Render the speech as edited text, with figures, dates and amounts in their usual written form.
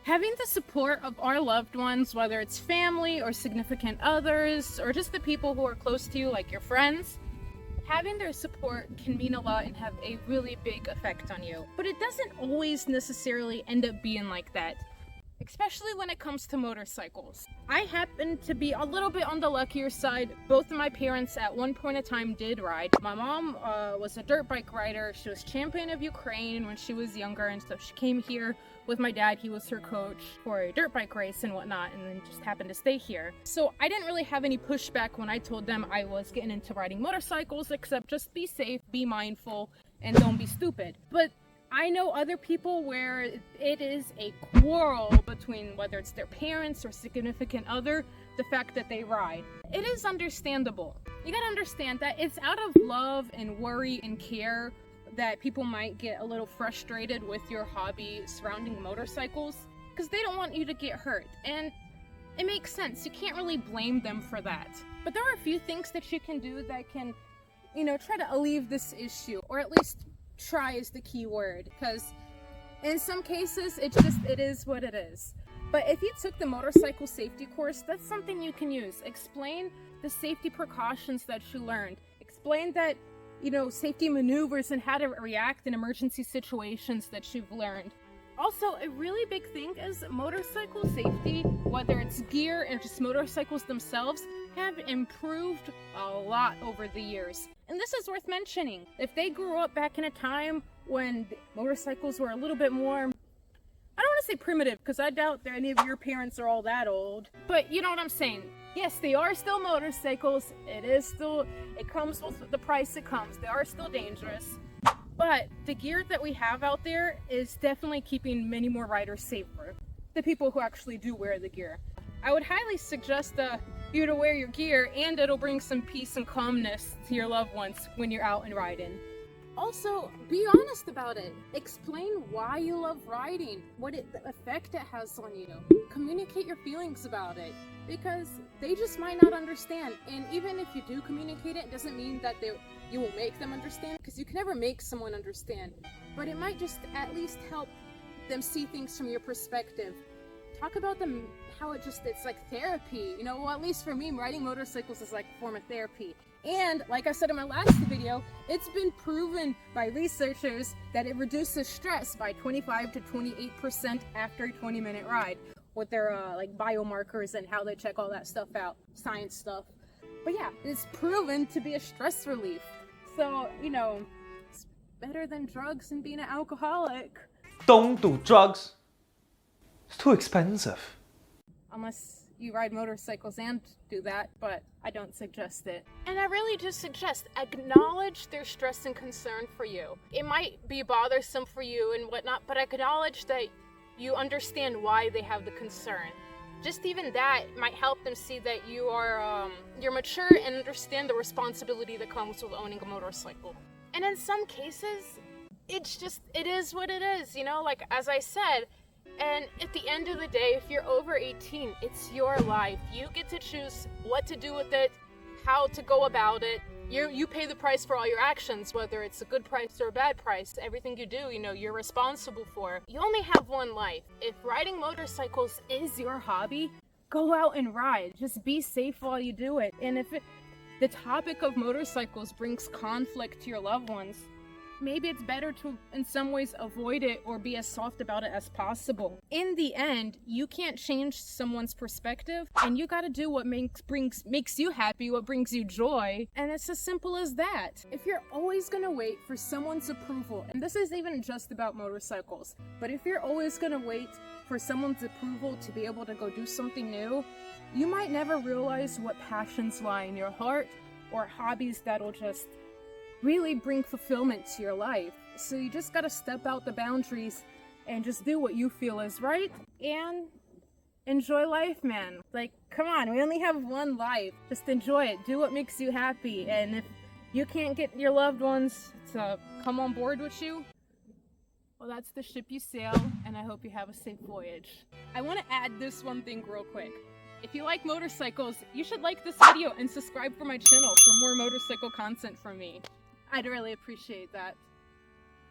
Having the support of our loved ones, whether it's family or significant others, or just the people who are close to you, like your friends, having their support can mean a lot and have a really big effect on you. But it doesn't always necessarily end up being like that, especially when it comes to motorcycles. I happen to be a little bit on the luckier side. Both of my parents at one point in time did ride. My mom was a dirt bike rider. She was champion of Ukraine when she was younger, and so she came here with my dad. He was her coach for a dirt bike race and whatnot, and then just happened to stay here. So I didn't really have any pushback when I told them I was getting into riding motorcycles, except just be safe, be mindful, and don't be stupid. But I know other people where it is a quarrel between whether it's their parents or significant other, the fact that they ride. It is understandable. You gotta understand that it's out of love and worry and care that people might get a little frustrated with your hobby surrounding motorcycles, because they don't want you to get hurt. And it makes sense. You can't really blame them for that. But there are a few things that you can do that can, try to alleviate this issue, or at least try is the key word, because in some cases it is what it is. But if you took the motorcycle safety course, that's something you can use. Explain the safety precautions that you learned. Explain that, safety maneuvers and how to react in emergency situations that you've learned. Also, a really big thing is motorcycle safety, whether it's gear or just motorcycles themselves, have improved a lot over the years. And this is worth mentioning. If they grew up back in a time when motorcycles were a little bit more, I don't want to say primitive, because I doubt that any of your parents are all that old, but you know what I'm saying. Yes, they are still motorcycles. It comes with the price it comes. They are still dangerous. But the gear that we have out there is definitely keeping many more riders safer. The people who actually do wear the gear. I would highly suggest you to wear your gear, and it'll bring some peace and calmness to your loved ones when you're out and riding. Also, be honest about it. Explain why you love riding, the effect it has on you. Communicate your feelings about it, because they just might not understand. And even if you do communicate it, it doesn't mean that you will make them understand, because you can never make someone understand. But it might just at least help them see things from your perspective. Talk about how it's like therapy. Well, at least for me, riding motorcycles is like a form of therapy. And like I said in my last video, it's been proven by researchers that it reduces stress by 25 to 28% after a 20-minute ride, with their biomarkers and how they check all that stuff out, science stuff. But yeah, it's proven to be a stress relief. So, it's better than drugs and being an alcoholic. Don't do drugs. It's too expensive. Unless you ride motorcycles and do that, but I don't suggest it. And I really just suggest acknowledge their stress and concern for you. It might be bothersome for you and whatnot, but acknowledge that you understand why they have the concern. Just even that might help them see that you're mature and understand the responsibility that comes with owning a motorcycle. And in some cases, it is what it is, as I said. And at the end of the day, if you're over 18, it's your life. You get to choose what to do with it, how to go about it. You pay the price for all your actions, whether it's a good price or a bad price. Everything you do, you're responsible for. You only have one life. If riding motorcycles is your hobby, go out and ride. Just be safe while you do it. And if the topic of motorcycles brings conflict to your loved ones, maybe it's better to, in some ways, avoid it or be as soft about it as possible. In the end, you can't change someone's perspective, and you gotta do what makes you happy, what brings you joy, and it's as simple as that. If you're always gonna wait for someone's approval, and this isn't even just about motorcycles, but if you're always gonna wait for someone's approval to be able to go do something new, you might never realize what passions lie in your heart, or hobbies that'll just really bring fulfillment to your life. So you just gotta step out the boundaries and just do what you feel is right and enjoy life, man. Come on, we only have one life. Just enjoy it. Do what makes you happy. And if you can't get your loved ones to come on board with you, well, that's the ship you sail, and I hope you have a safe voyage. I want to add this one thing real quick. If you like motorcycles, you should like this video and subscribe for my channel for more motorcycle content from me. I'd really appreciate that.